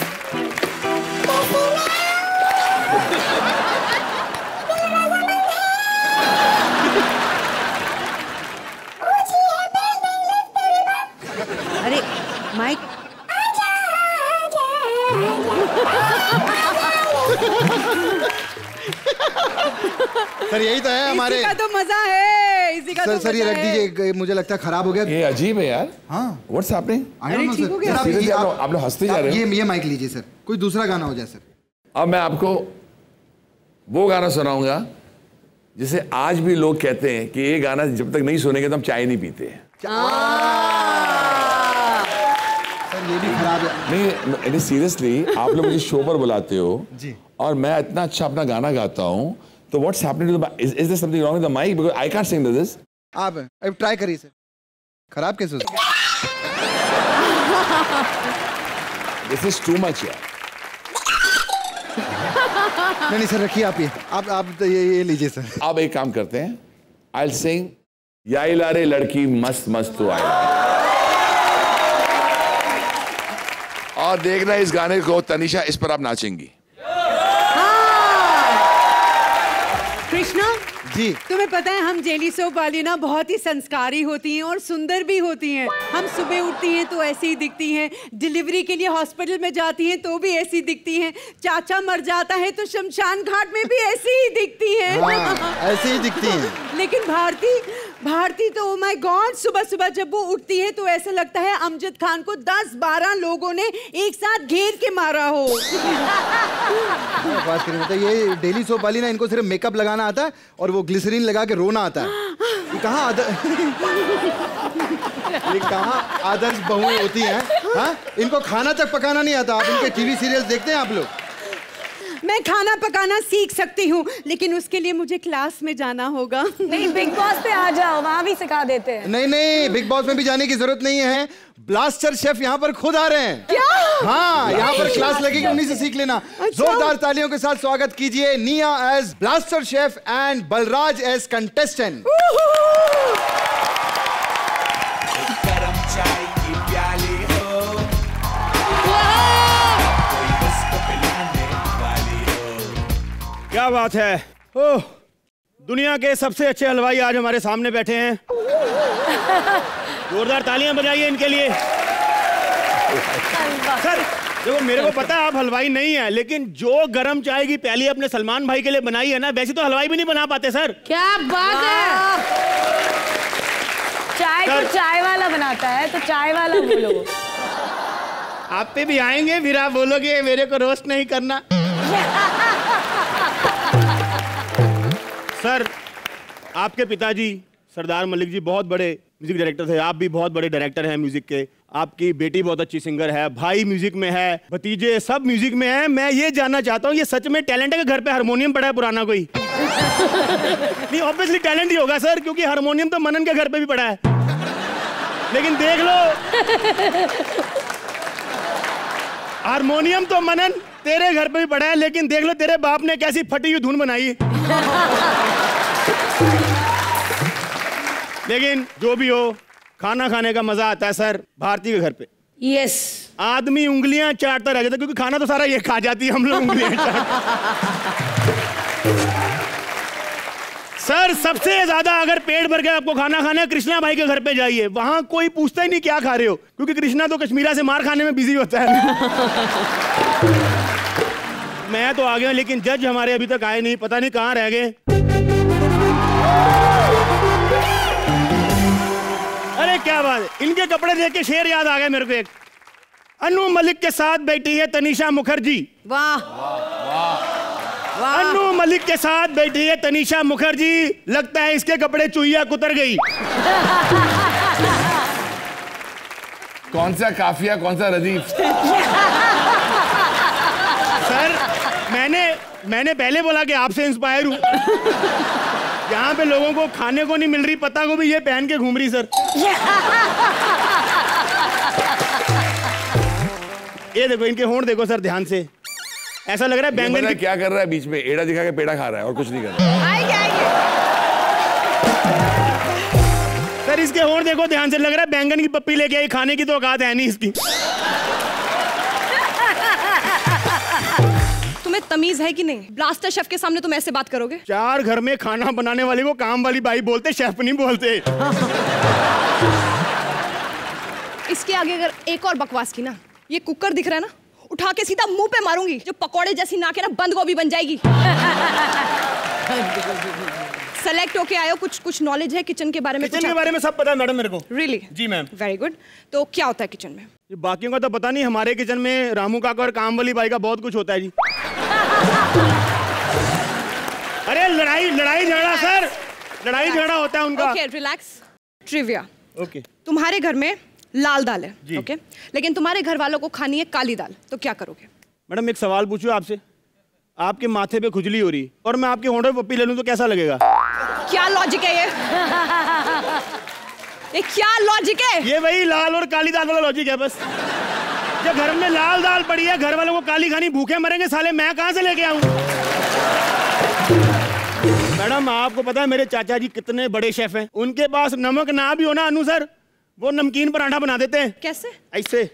अरे माइक। सर यही तो है हमारे। इसी का तो मजा है, इसी का सर तो सर ये मजा रख है। दीजिए, मुझे लगता है खराब हो गया। ये अजीब है यार। हाँ व्हाट्स हैपनिंग? अरे ठीक हो गया। आप लोग हंसते जा रहे हो। ये माइक लीजिए सर, कोई दूसरा गाना हो जाए सर। अब मैं आपको वो गाना सुनाऊंगा जिसे आज भी लोग कहते हैं कि ये गाना जब तक नहीं सुनेंगे तो हम चाय नहीं पीते। सर ये भी खराब है। नहीं सीरियसली, आप लोग मुझे शो पर बुलाते हो जी, और मैं इतना अच्छा अपना गाना गाता हूँ, तो what's happening to the is there something wrong with the mic? Because I can't sing this. आप अब ट्राई करिए सर। खराब कैसे हो? दिस इज टू मच यार। नहीं सर रखिए आप ये। आप ये लीजिए सर। अब एक काम करते हैं, आई विल सिंग याई लारे लड़की मस्त मस्त तो आई। और देखना इस गाने को तनीषा, इस पर आप नाचेंगी। कृष्णा जी, तुम्हें पता है हम जेली सोप वाली ना बहुत ही संस्कारी होती हैं और सुंदर भी होती हैं। हम सुबह उठती हैं तो ऐसी ही दिखती हैं, डिलीवरी के लिए हॉस्पिटल में जाती हैं तो भी ऐसी दिखती हैं, चाचा मर जाता है तो शमशान घाट में भी ऐसी ही दिखती हैं। हाँ, ऐसे ही दिखती हैं। लेकिन भारती तो ओ माय गॉड, सुबह सुबह जब वो उठती है तो ऐसा लगता है अमजद खान को 10-12 लोगों ने एक साथ घेर के मारा हो। बात करें, मतलब ये डेली सोप वाली ना, इनको सिर्फ मेकअप लगाना आता है और वो ग्लिसरीन लगा के रोना आता है। ये कहाँ आदर्श बहुएं होती हैं? हाँ, इनको खाना तक पकाना नहीं आता। आप इनके टीवी सीरियल्स देखते हैं आप लोग? मैं खाना पकाना सीख सकती हूँ, लेकिन उसके लिए मुझे क्लास में जाना होगा। नहीं, बिग बॉस पे आ जाओ, वहाँ भी सिखा देते हैं। नहीं, बिग बॉस में भी जाने की जरूरत नहीं है। ब्लास्टर शेफ यहाँ पर खुद आ रहे हैं। क्या? हाँ, यहाँ पर क्लास लगेगी, उन्हीं से सीख लेना। अच्छा। जोरदार तालियों के साथ स्वागत कीजिए Nia as blaster chef and Balraj as contestant. क्या बात है? ओह, दुनिया के सबसे अच्छे हलवाई आज हमारे सामने बैठे हैं। जोरदार तालियां बजाइए इनके लिए। सर देखो, मेरे को पता है आप हलवाई नहीं है, लेकिन जो गरम चाय की प्याली अपने सलमान भाई के लिए बनाई है ना, वैसे तो हलवाई भी नहीं बना पाते सर। क्या बात है। चाय तो चाय वाला बनाता है, तो चाय वाला बोलो। आप पे भी आएंगे, फिर आप बोलोगे मेरे को रोस्ट नहीं करना। सर, आपके पिताजी सरदार मलिक जी बहुत बड़े म्यूजिक डायरेक्टर थे, आप भी बहुत बड़े डायरेक्टर हैं म्यूजिक के। आपकी बेटी बहुत अच्छी सिंगर है, भाई म्यूजिक में है, भतीजे सब म्यूजिक में है। मैं ये जानना चाहता हूँ, ये सच में टैलेंट है कि घर पे हारमोनियम पड़ा है पुराना कोई? नहीं, ऑब्वियसली टैलेंट ही होगा सर, क्योंकि हारमोनियम तो मनन के घर पे भी पड़ा है। लेकिन देख लो, हारमोनियम तो मनन तेरे घर पे भी पड़ा है, लेकिन देख लो तेरे बाप ने कैसी फटी हुई धुन बनाई। लेकिन जो भी हो, खाना खाने का मजा आता है सर भारती के घर पे। यस। आदमी उंगलियां चाटता रह जाता, क्योंकि खाना तो सारा ये खा जाती है, हम लोग उंगलियां सर सबसे ज्यादा अगर पेट भर के आपको खाना खाना है, कृष्णा भाई के घर पे जाइए, वहां कोई पूछता ही नहीं क्या खा रहे हो, क्योंकि कृष्णा तो कश्मीरा से मार खाने में बिजी होता है। मैं तो आ गया, लेकिन जज हमारे अभी तक आए नहीं, पता नहीं कहाँ रह गए। अरे क्या बात है, इनके कपड़े देख के शेर याद आ गया मेरे को एक। अनु मलिक के साथ बैठी है तनीषा मुखर्जी। वाह वाह। अनु मलिक के साथ बैठी है तनीषा मुखर्जी, लगता है इसके कपड़े चुईया कुतर गई। कौन सा काफिया, कौन सा रदीफ? सर मैंने पहले बोला कि आपसे इंस्पायर हूं। यहाँ पे लोगों को खाने को नहीं मिल रही, पता को भी ये पहन के घूम रही सर। ये देखो, इनके होंठ देखो सर ध्यान से, ऐसा लग रहा है बैंगन की... क्या कर रहा है बीच में, एड़ा दिखा के पेड़ा खा रहा है और कुछ नहीं कर रहा। सर इसके होंठ देखो ध्यान से, लग रहा है बैंगन की पप्पी लेके आई, खाने की तो औकात है नहीं इसकी। तुम्हें तमीज है कि नहीं? ब्लास्टर शेफ के सामने तुम ऐसे बात करोगे? चार घर में खाना बनाने वाले को काम वाली बाई बोलते, शेफ नहीं बोलते। इसके आगे अगर एक और बकवास की ना, ये कुकर दिख रहा है ना, उठा के सीधा मुंह पे मारूंगी, जो पकोड़े जैसी नाक है ना, बंद गोभी बन जाएगी। सेलेक्ट होके आयो, कुछ नॉलेज है किचन के बारे में? किचन के बारे में सब पता है मैडम मेरे को। रियली? जी मैम। Very good. तो क्या होता है किचन में? ये बाकियों का तो पता नहीं, हमारे किचन में रामू काका और काम वाली बाई का बहुत कुछ होता है जी। अरे लड़ाई झगड़ा सर, लड़ाई झगड़ा होता है उनका। Okay relax. ट्रिविया। ओके। तुम्हारे घर में लाल दाल है, ओके, लेकिन तुम्हारे घर वालों को खानी है काली दाल, तो क्या करोगे? मैडम एक सवाल पूछूं आपसे, आपके माथे पे खुजली हो रही और मैं आपके होंठों पे पप्पी ले लूं तो कैसा लगेगा? क्या लॉजिक है ये क्या लॉजिक है? ये वही लाल और काली दाल वाला लॉजिक है बस। जब घर में लाल दाल पड़ी है, घर वालों को काली खानी, भूखे मरेंगे साले, मैं कहां से लेके आऊं? मैडम आपको पता है मेरे चाचा जी कितने बड़े शेफ हैं, उनके पास नमक ना भी हो ना अनु सर, वो नमकीन पराठा बना देते हैं। कैसे? ऐसे।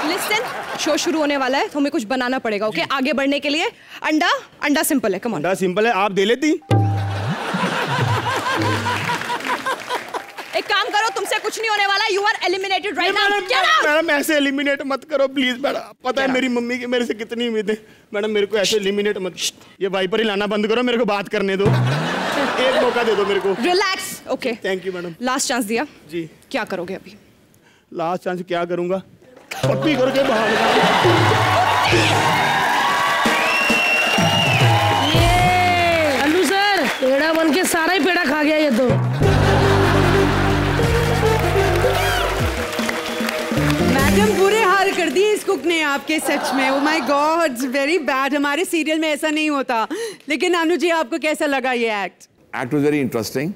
लिसन, शो शुरू होने वाला है, तो हमें कुछ बनाना पड़ेगा, ओके? आगे बढ़ने के लिए अंडा सिंपल है, कम ऑन। अंडा सिंपल है, आप दे लेती। एक काम करो, तुमसे कुछ नहीं होने वाला, you are eliminated right now. Madam ऐसे एलिमिनेट मत करो प्लीज मैडम, पता है मेरी मम्मी की मेरे से कितनी उम्मीद है। मैडम मेरे को ऐसे एलिमिनेट मत, ये वाइपर ही लाना बंद करो, मेरे को बात करने दो, एक मौका दे दो मेरे को। Relax, okay? Thank you madam. Last chance दिया जी। क्या करोगे अभी? लास्ट चांस क्या करूंगा, पप्पी करके बाहर। ये अल्लू सर पेड़ा बन के सारा ही पेड़ा खा गया ये तो। मैडम बुरे हाल कर दिए इस कुक ने आपके, सच में। Oh my God, very bad. हमारे सीरियल में ऐसा नहीं होता। लेकिन अनु जी आपको कैसा लगा ये act? Act was very interesting.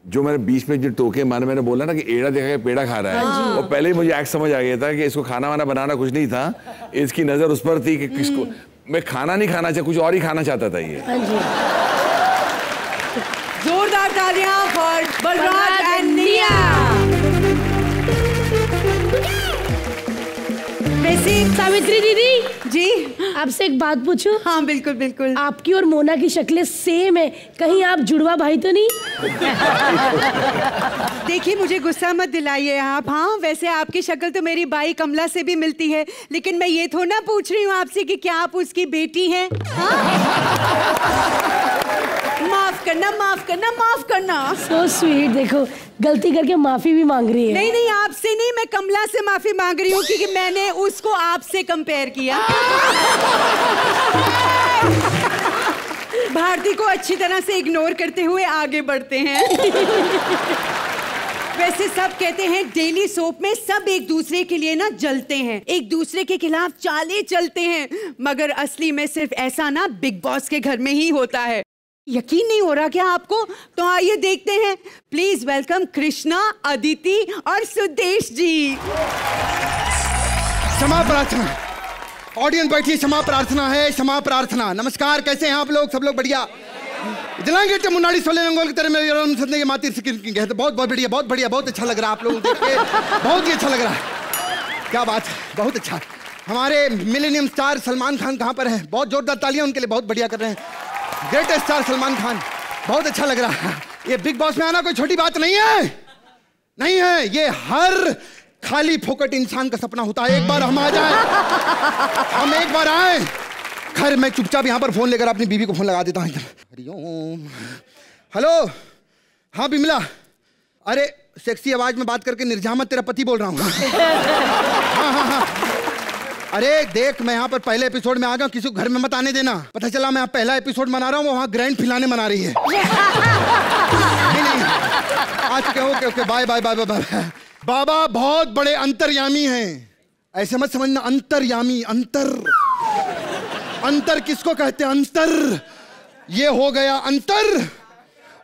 जो मैंने बीच में जो टोके मारे, मैंने बोला ना कि एड़ा देखा के पेड़ा खा रहा है, और पहले ही मुझे एक्ट समझ आ गया था कि इसको खाना वाना बनाना कुछ नहीं था, इसकी नजर उस पर थी कि किसको मैं खाना नहीं खाना चाहता, कुछ और ही खाना चाहता था ये। जोरदार तालियां फॉर बलराज एंड निया। वैसे जी। सावित्री दीदी जी आपसे एक बात पूछूं? हाँ बिल्कुल बिल्कुल। आपकी और मोना की शक्लें सेम है, कहीं आप जुड़वा भाई तो नहीं? देखिए मुझे गुस्सा मत दिलाइए आप। हाँ वैसे आपकी शक्ल तो मेरी बाई कमला से भी मिलती है, लेकिन मैं ये थोड़ा ना पूछ रही हूँ आपसे कि क्या आप उसकी बेटी हैं? माफ करना माफ करना माफ करना। So sweet, देखो गलती करके माफी भी मांग रही है। नहीं नहीं आपसे नहीं, मैं कमला से माफी मांग रही हूँ क्योंकि मैंने उसको आपसे कंपेयर किया। भारती को अच्छी तरह से इग्नोर करते हुए आगे बढ़ते हैं। वैसे सब कहते हैं डेली सोप में सब एक दूसरे के लिए ना जलते हैं, एक दूसरे के खिलाफ चालें चलते हैं, मगर असली में सिर्फ ऐसा ना बिग बॉस के घर में ही होता है। यकीन नहीं हो रहा क्या आपको? तो आइए देखते हैं। प्लीज वेलकम कृष्णा, अदिति और सुदेश जी। क्षमा प्रार्थना, ऑडियंस बैठिए, क्षमा प्रार्थना है, क्षमा प्रार्थना। नमस्कार, कैसे हैं आप लोग? सब लोग बढ़िया? जलांगे मुन्नाडी सोले रंगोल की तरह मेरे संदे के मातिर से कहते बहुत बहुत बढ़िया, बहुत बढ़िया, बहुत अच्छा लग रहा है आप लोगों को देख के, बहुत ही अच्छा लग रहा है। क्या बात है, बहुत अच्छा। हमारे मिलेनियम स्टार सलमान खान कहाँ पर हैं? बहुत जोरदार तालियां उनके लिए, बहुत बढ़िया कर रहे हैं। ग्रेट स्टार सलमान खान, बहुत अच्छा लग रहा है। ये बिग बॉस में आना कोई छोटी बात नहीं है, नहीं है। ये हर खाली फोकट इंसान का सपना होता है, एक बार हम आ जाएं, हम एक बार आए। खैर मैं चुपचाप यहाँ पर फोन लेकर अपनी बीवी को फोन लगा देता हूँ। हरिओम, हेलो, हाँ बिमला, अरे सेक्सी आवाज में बात करके निर्जामत तेरा पति बोल रहा हूँ। हाँ हाँ हाँ, अरे देख मैं यहाँ पर पहले एपिसोड में आ गया, किसी को घर में मत आने देना। पता चला मैं पहला एपिसोड मना रहा हूँ, वहाँ ग्रैंड फिनाले मना रही है। नहीं आज के okay okay, bye bye bye bye. बाबा बहुत बड़े अंतर्यामी हैं, ऐसे मत समझना, अंतर्यामी। अंतर किसको कहते हैं? अंतर, ये हो गया अंतर,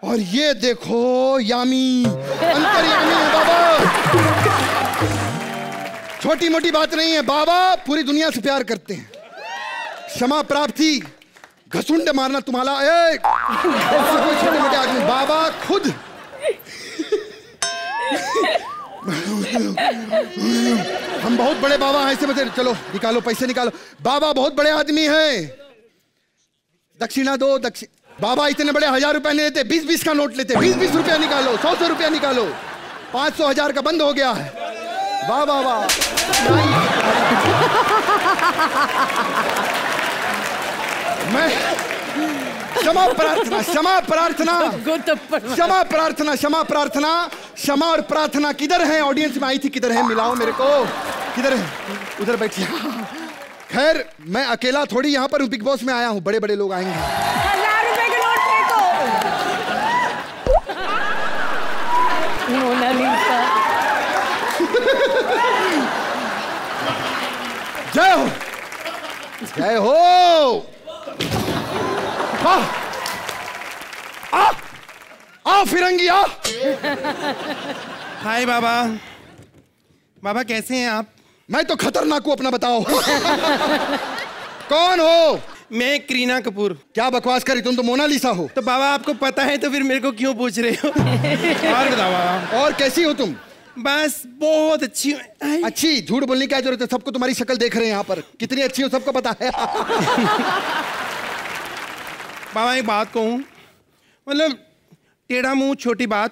और ये देखो यामी, अंतर्यामी है बाबा। छोटी मोटी बात नहीं है, बाबा पूरी दुनिया से प्यार करते हैं। क्षमा प्राप्ति, घसुंड मारना तुम्हारा एक छोटे मोटे आदमी, बाबा खुद। हम बहुत बड़े बाबा हैं, ऐसे मत, चलो निकालो पैसे निकालो। बाबा बहुत बड़े आदमी हैं, दक्षिणा दो। बाबा इतने बड़े 1000 रुपए नहीं लेते, 20-20 का नोट लेते। 20-20 रुपया निकालो, 100-100 रुपया निकालो। 500-1000 का बंद हो गया है। वाह वाह वाह। मैं क्षमा प्रार्थना, क्षमा प्रार्थना, क्षमा प्रार्थना, क्षमा प्रार्थना। क्षमा और प्रार्थना किधर है? ऑडियंस में आई थी, किधर है? मिलाओ मेरे को, किधर है? उधर बैठिए। खैर मैं अकेला थोड़ी यहाँ पर बिग बॉस में आया हूँ, बड़े बड़े लोग आएंगे। 1000 रुपए के नोट देखो। मोनालिसा। जय हो, जय हो। आओ फिरंगी आओ। हाय बाबा। बाबा कैसे हैं आप? मैं तो खतरनाक हूँ, अपना बताओ। कौन हो? मैं करीना कपूर। क्या बकवास करी, तुम तो मोनालिसा हो। तो बाबा आपको पता है तो फिर मेरे को क्यों पूछ रहे हो? और बताओ बाबा। और कैसी हो तुम? बस बहुत अच्छी हूँ। अच्छी? झूठ बोलने की क्या जरूरत है, सबको तुम्हारी शक्ल देख रहे हैं यहाँ पर, कितनी अच्छी हो सबको पता है। बाबा एक बात कहूँ, मतलब टेढ़ा मुंह छोटी बात।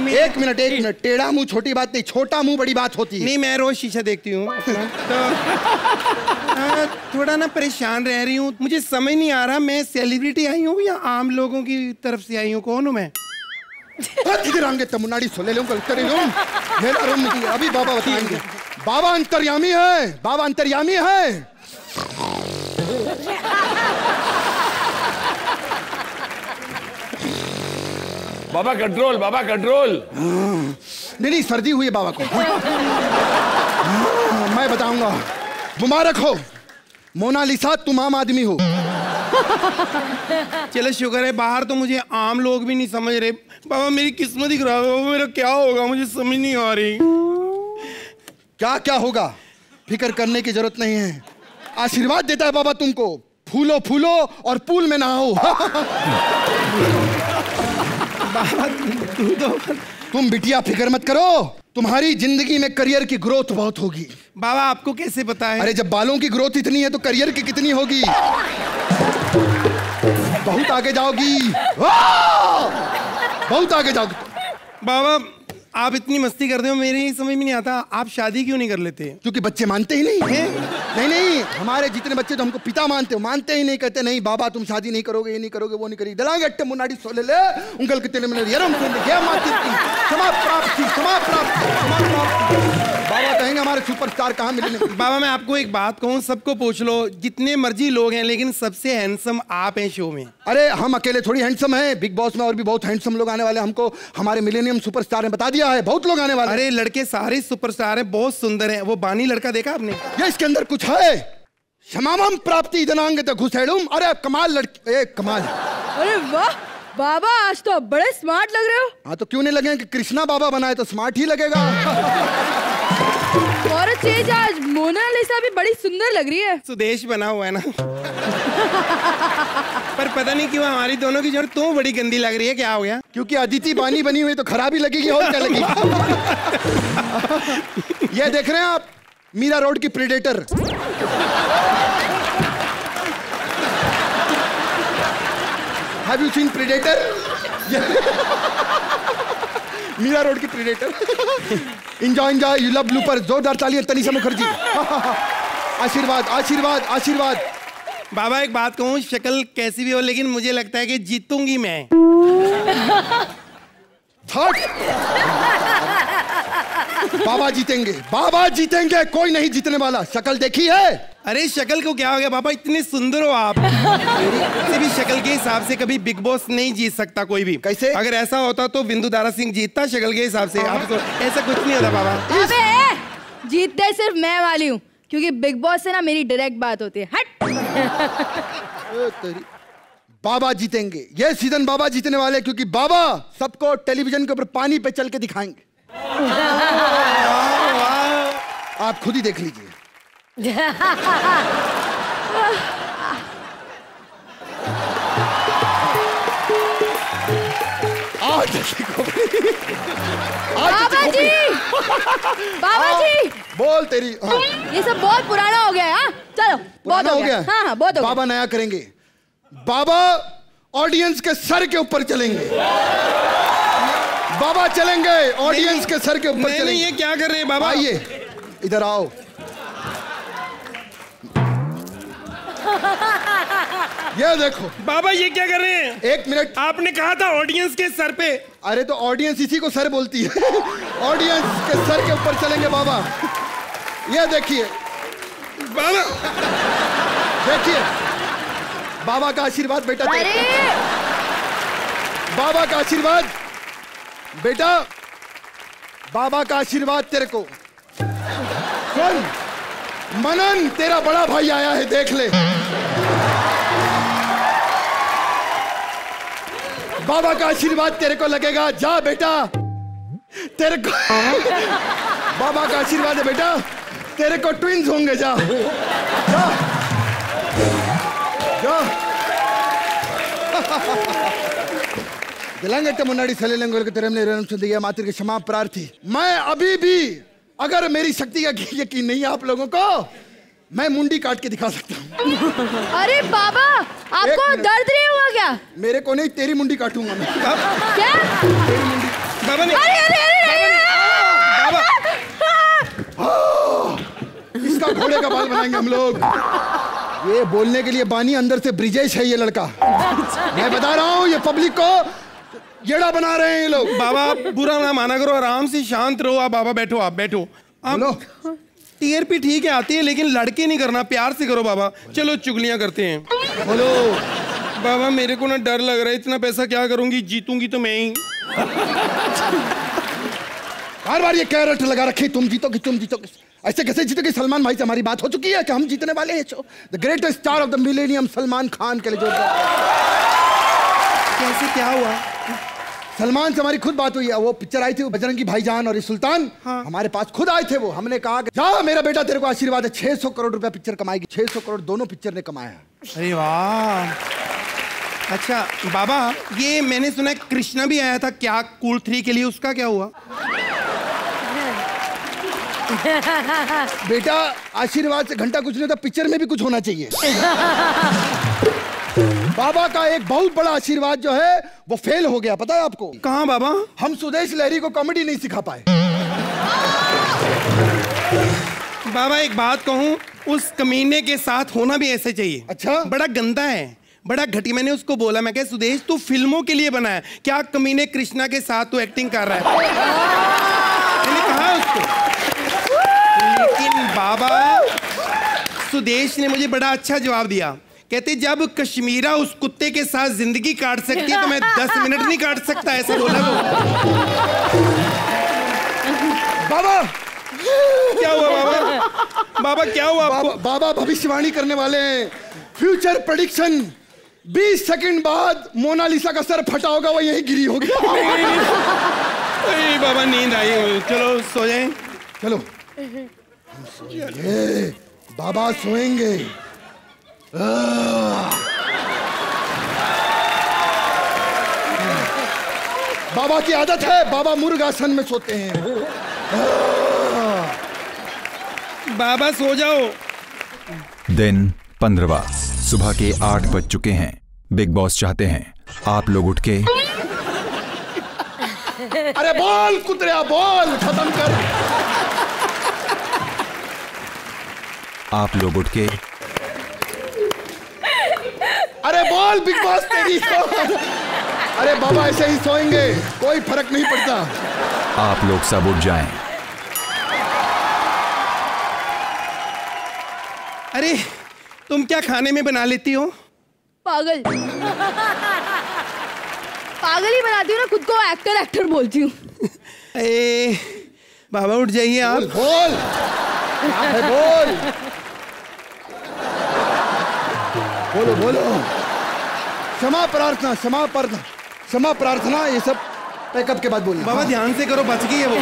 एक मिनट, टेढ़ा मुंह छोटी बात नहीं, छोटा मुंह बड़ी बात होती है। नहीं मैं रोज शीशा देखती हूँ तो थोड़ा ना परेशान रह रही हूँ, मुझे समझ नहीं आ रहा मैं सेलिब्रिटी आई हूँ या आम लोगों की तरफ से आई हूँ, कौन हूँ मैं? मुन्नाडी सोले अभी बाबा बताएंगे। बाबा अंतर्यामी है, बाबा अंतर्यामी है। बाबा कंट्रोल, बाबा कंट्रोल। नहीं सर्दी हुई है बाबा को। मैं बताऊंगा। मुबारक हो मोनालिसा, तुम आम आदमी हो। चलो शुक्र है, बाहर तो मुझे आम लोग भी नहीं समझ रहे। बाबा मेरी किस्मत ही खराब है, मेरा क्या होगा मुझे समझ नहीं आ रही। क्या क्या होगा फिक्र करने की जरूरत नहीं है, आशीर्वाद देता है बाबा तुमको। फूलो फूलो और पूल में नहाओ। बाबा तुम बिटिया फिक्र मत करो, तुम्हारी जिंदगी में करियर की ग्रोथ बहुत होगी। बाबा आपको कैसे पता है? अरे जब बालों की ग्रोथ इतनी है तो करियर की कितनी होगी? बहुत आगे जाओगी, बहुत आगे जाओगी। बाबा आप इतनी मस्ती करते हो, मेरी समझ में नहीं आता, आप शादी क्यों नहीं कर लेते? क्योंकि बच्चे मानते ही नहीं हैं। नहीं, हमारे जितने बच्चे तो हमको पिता मानते हो, मानते ही नहीं, कहते नहीं बाबा तुम शादी नहीं करोगे, ये नहीं करोगे, वो नहीं करोगे। दिलांगे अट्टे मुन्नाडी सोले उंगल के तेरे में यरम सोले ये माती समाप्ति। बाबा कहेंगे हमारे सुपरस्टार कहाँ मिलेंगे? बाबा मैं आपको एक बात कहूँ, सबको पूछ लो, जितने मर्जी लोग हैं, लेकिन सबसे हैंडसम आप हैं शो में। अरे हम अकेले थोड़ी हैंडसम हैं, बिग बॉस में और भी बहुत हैंडसम लोग आने वाले, हमको हमारे मिलेनियम सुपरस्टार ने बता दिया है, बहुत लोग आने वाले। अरे लड़के सारे सुपरस्टार हैं, बहुत सुंदर हैं। वो बानी लड़का देखा आपने? ये इसके अंदर कुछ है। क्षमामम प्राप्ति दनांग ते घुसेड़ुम। अरे कमाल लड़की, कमाल। अरे वाह बाबा, आज तो बड़े स्मार्ट लग रहे हो। हाँ तो क्यों नहीं लगे कि कृष्णा बाबा बनाए तो स्मार्ट ही लगेगा। और चेज आज मोनालिसा भी बड़ी सुंदर लग रही है। सुदेश बना हुआ है ना। पर पता नहीं क्यों हमारी दोनों की जोड़ तो बड़ी गंदी लग रही है, क्या हो गया? क्योंकि अदिति बानी बनी हुई तो खराबी लगेगी और क्या लगेगी। ये देख रहे हैं आप मीरा रोड की predator. Have you seen Predator? Mira road की predator. Enjoy, you love bloopers। जोरदार तालियां तनीषा मुखर्जी। आशीर्वाद आशीर्वाद आशीर्वाद। बाबा एक बात कहूँ, शक्ल कैसी भी हो लेकिन मुझे लगता है कि जीतूंगी मैं। बाबा जीतेंगे, बाबा जीतेंगे, कोई नहीं जीतने वाला। शक्ल देखी है? अरे शक्ल को क्या हो गया बाबा, इतने सुंदर हो आप। किसी भी शक्ल के हिसाब से कभी बिग बॉस नहीं जीत सकता कोई भी। कैसे? अगर ऐसा होता तो बिंदु दारा सिंह जीतता शक्ल के हिसाब से। आप तो ऐसा कुछ नहीं होता बाबा। अबे जीतते सिर्फ मैं वाली हूँ, क्योंकि बिग बॉस से ना मेरी डायरेक्ट बात होती है। हट। बाबा जीतेंगे, ये सीजन बाबा जीतने वाले, क्योंकि बाबा सबको टेलीविजन के ऊपर पानी पे चल के दिखाएंगे। आप खुद ही देख लीजिए। बाबा जी, बाबा जी बोल तेरी। हाँ। ये सब बहुत पुराना हो गया है। हाँ? चलो बहुत हो गया। हाँ हाँ बहुत हो गया। बाबा नया करेंगे। बाबा ऑडियंस के सर के ऊपर चलेंगे। बाबा चलेंगे ऑडियंस के सर के ऊपर चलेंगे। ये क्या कर रहे हैं बाबा? आइए इधर आओ। ये देखो बाबा, ये क्या कर रहे हैं? एक मिनट, आपने कहा था ऑडियंस के सर पे। अरे तो ऑडियंस इसी को सर बोलती है। ऑडियंस के सर के ऊपर चलेंगे बाबा। ये देखिए बाबा, देखिए बाबा का आशीर्वाद बेटा। बाबा का आशीर्वाद बेटा, बाबा का आशीर्वाद तेरे को। सुन मनन, तेरा बड़ा भाई आया है, देख ले। बाबा का आशीर्वाद तेरे को लगेगा। जा बेटा, तेरे को बाबा का आशीर्वाद है बेटा, तेरे को ट्विंस होंगे। जा जा जा। दिलांगे मुन्नाडी सलेलेंगे तेरे में रन सुन दिया मात्र के क्षमा प्रार्थी। मैं अभी भी, अगर मेरी शक्ति का यकीन नहीं है आप लोगों को, मैं मुंडी काट के दिखा सकता हूँ। अरे बाबा, आपको दर्द नहीं हुआ क्या? मेरे को नहीं, तेरी मुंडी काटूंगा मैं। क्या? तेरी मुंडी। बाबा ने, इसका घोड़े का बाल बनाएंगे हम लोग। ये बोलने के लिए बानी, अंदर से ब्रिजेश है ये लड़का। मैं बता रहा हूँ, ये पब्लिक को येड़ा बना रहे हैं ये लोग। बाबा बुरा ना माना करो, आराम से शांत रहो। आप बाबा बैठो, आप बैठो। आप टीआरपी ठीक है आती है, लेकिन लड़के नहीं करना, प्यार से करो बाबा। चलो चुगलियां करते हैं। बोलो बाबा, मेरे को ना डर लग रहा है, इतना पैसा क्या करूंगी, जीतूंगी तो मैं ही। हर बार ये कैरेट लगा रखी, तुम जीतोगे तुम जीतोगे। ऐसे कैसे जीतोगे? सलमान भाई से हमारी बात हो चुकी है कि हम जीतने वाले हैं। The greatest star of the millennium Salman Khan के लिए जोर। कैसे, क्या हुआ? सलमान से हमारी खुद बात हुई है। वो पिक्चर आई थी बजरंगी भाईजान और सुल्तान। हाँ। हमारे पास खुद आए थे वो। हमने कहा कि जा मेरा बेटा, तेरे को आशीर्वाद है, 600 करोड़ रुपया पिक्चर कमाएगी। 600 करोड़ दोनों पिक्चर ने कमाया। अरे वाह। अच्छा बाबा, ये मैंने सुना है कृष्णा भी आया था क्या कूल 3 के लिए, उसका क्या हुआ? बेटा आशीर्वाद से घंटा कुछ नहीं था, पिक्चर में भी कुछ होना चाहिए। बाबा का एक बहुत बड़ा आशीर्वाद जो है वो फेल हो गया, पता है आपको? कहाँ बाबा? हम सुदेश लहरी को कॉमेडी नहीं सिखा पाए। बाबा एक बात कहूँ, उस कमीने के साथ होना भी ऐसे चाहिए। अच्छा? बड़ा गंदा है, बड़ा घटी। मैंने उसको बोला, मैं कहा सुदेश तू फिल्मों के लिए बना है क्या, कमीने कृष्णा के साथ तू एक्टिंग कर रहा है। मैंने कहा उसको, लेकिन बाबा सुदेश ने मुझे बड़ा अच्छा जवाब दिया। कहते जब कश्मीरा उस कुत्ते के साथ जिंदगी काट सकती है तो मैं 10 मिनट नहीं काट सकता, ऐसा बोला वो। बाबा क्या हुआ बाबा? बाबा क्या हुआ आपको? बाबा भविष्यवाणी करने वाले हैं, फ्यूचर प्रेडिक्शन। 20 सेकंड बाद मोनालिसा का सर फटा होगा, वो यहीं गिरी होगी। अरे बाबा नींद आई, चलो सो जाएं। चलो बाबा सोएंगे। बाबा की आदत है, बाबा मुर्गासन में सोते हैं। बाबा सो जाओ। दिन 15वां, सुबह के 8 बज चुके हैं। बिग बॉस चाहते हैं आप लोग उठ के अरे बोल कुतरिया बोल, खत्म कर। आप लोग उठ के अरे बोल बिग बॉस तेरी। अरे बाबा ऐसे ही सोएंगे, कोई फर्क नहीं पड़ता। आप लोग सब उठ जाएं। अरे तुम क्या खाने में बना लेती हो? पागल पागल ही बनाती हूँ ना खुद को, एक्टर एक्टर बोलती हूँ। बाबा उठ जाइए आप। बोल बोल बोलो बोलो। क्षमा प्रार्थना, क्षमा प्रार्थना, क्षमा प्रार्थना, ये सब पैकअप के बाद बोलना। बाबा ध्यान से करो, बच गई है वो।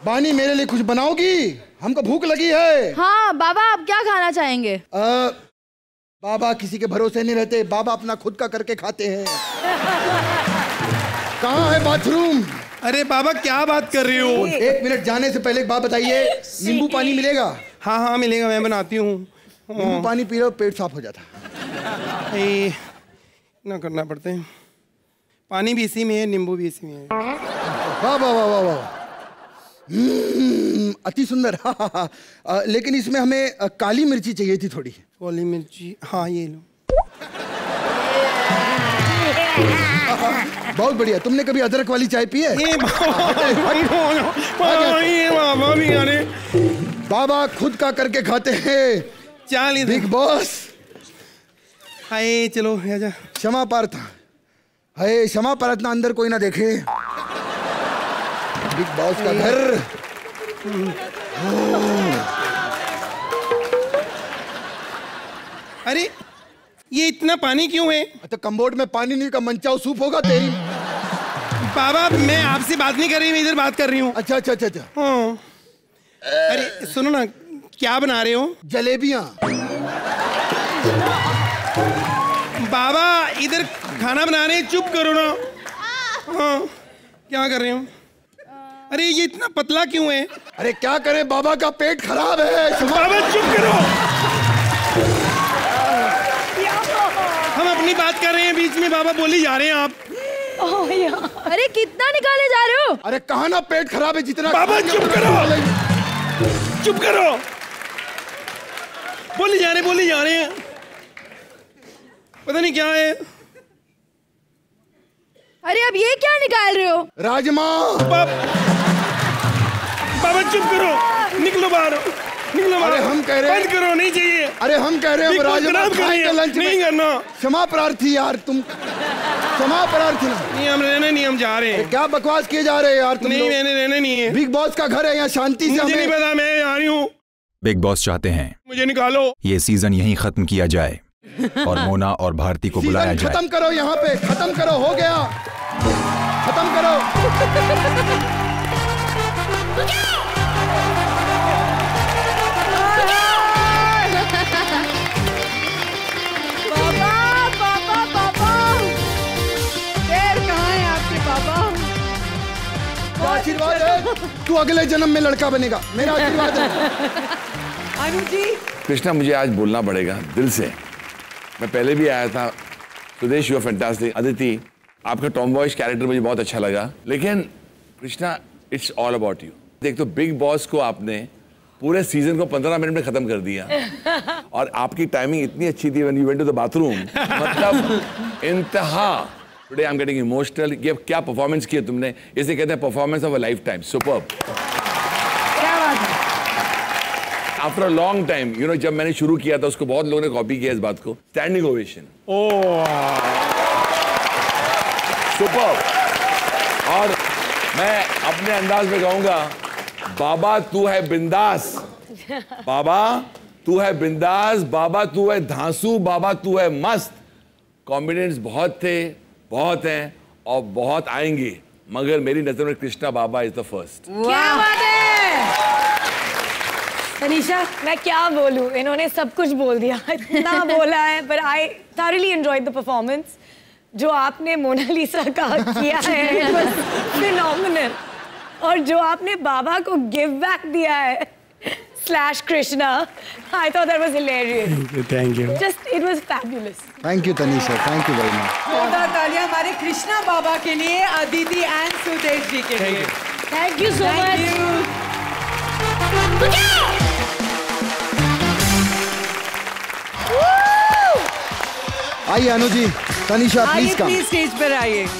बानी मेरे लिए कुछ बनाओगी? हमको भूख लगी है। हाँ बाबा, आप क्या खाना चाहेंगे? बाबा किसी के भरोसे नहीं रहते, बाबा अपना खुद का करके खाते हैं। कहाँ है बाथरूम? अरे बाबा क्या बात कर रही हो? 1 मिनट, जाने से पहले एक बात बताइए, नींबू पानी मिलेगा? हाँ हाँ मिलेगा, मैं बनाती हूँ। नींबू पानी पी लो, पेट साफ हो जाता। ना करना पड़ता है। पानी भी इसी में है, नींबू भी इसी में है। वाह वाह वाह वाह वाह, अति सुंदर। लेकिन इसमें हमें काली मिर्ची चाहिए थी थोड़ी। काली मिर्ची, हाँ ये लो। बहुत बढ़िया। तुमने कभी अदरक वाली चाय पी है? बाबा खुद का करके खाते हैं। चल बिग बॉस। हाय चलो आजा। क्षमा प्रार्थना, हाय क्षमा प्रार्थना, अंदर कोई ना देखे। बिग बॉस का घर। अरे ये इतना पानी क्यों है? तो कम्बोर्ड में पानी नहीं का मंचाओ सूप होगा तेरी। बाबा मैं आपसे बात नहीं कर रही, मैं इधर बात कर रही हूँ। अच्छा अच्छा अच्छा अच्छा। हाँ। अरे सुनो ना, क्या बना रहे हो? जलेबियाँ। बाबा इधर खाना बना रहे हैं, चुप करो ना। हाँ क्या कर रहे हो? अरे ये इतना पतला क्यों है? अरे क्या करें, बाबा का पेट खराब है। बाबा चुप करो, हम अपनी बात कर रहे हैं, बीच में बाबा बोली जा रहे हैं आप। अरे कितना निकाले जा रहे हो? अरे कहा ना पेट खराब है जितना। बाबा चुप करो, चुप करो, बोली जा रहे हैं, पता नहीं क्या है। अरे अब ये क्या निकाल रहे हो? राजमा। बाबा चुप करो, निकलो बाहर, निकलो बाहर। अरे हम कह रहे हैं, बंद करो, नहीं चाहिए। अरे हम कह रहे हैं राजमा खाएंगे लंच में। नहीं करना। क्षमा प्रार्थी यार, तुम क्षमा प्रार्थना। नहीं हम रहने नहीं, हम जा रहे हैं। क्या बकवास किए जा रहे हैं यार तुम? नहीं मैंने रहने नहीं है। बिग बॉस का घर है, यहाँ शांति से। मुझे नहीं पता, मैं आ रही हूँ। बिग बॉस चाहते हैं मुझे निकालो। ये सीजन यहीं खत्म किया जाए और मोना और भारती को बुलाया जाए। खत्म करो, यहाँ पे खत्म करो, हो गया, खत्म करो। आशीर्वाद है, तू अगले जन्म में लड़का बनेगा, मेरा आशीर्वाद है। अनु जी। कृष्णा, मुझे आज बोलना पड़ेगा दिल से। मैं पहले भी आया था। Sudesh, you are fantastic. Aditi, आपका टॉम बॉयज कैरेक्टर मुझे बहुत अच्छा लगा। लेकिन Krishna, it's all about you. देख, तो बिग बॉस को आपने पूरे सीजन को 15 मिनट में खत्म कर दिया और आपकी टाइमिंग इतनी अच्छी थी when you went to the bathroom, मतलब इंतहा। Today I am getting emotional. ये क्या परफॉर्मेंस किया तुमने, इसे कहते हैं performance of a lifetime. Superb. क्या बात है। After a long time, you know, जब मैंने शुरू किया था उसको बहुत लोगों ने कॉपी किया इस बात को। Standing ovation. सुपर्ब। और मैं अपने अंदाज में कहूंगा, बाबा तू है बिंदास, बाबा तू है बिंदास, बाबा तू है धांसू, बाबा तू है मस्त। कॉम्बिनेंट्स बहुत थे, बहुत हैं और बहुत आएंगे, मगर मेरी नजर में कृष्णा बाबा इज द फर्स्ट। क्या बात है तनीषा, मैं क्या बोलूं, इन्होंने सब कुछ बोल दिया, इतना बोला है, पर आई thoroughly enjoyed the performance। जो आपने मोनालिसा का किया है, it was phenomenal। और जो आपने बाबा को गिव बैक दिया है / Krishna, I thought that was hilarious। Thank you। Just it was fabulous। Thank you Tanisha, thank you very much. जोरदार तालियां हमारे कृष्णा बाबा के लिए, अदिति एंड सुदेश जी के लिए। Thank you so much. आइए Anu ji, Tanisha please come. Please stage पर आइए।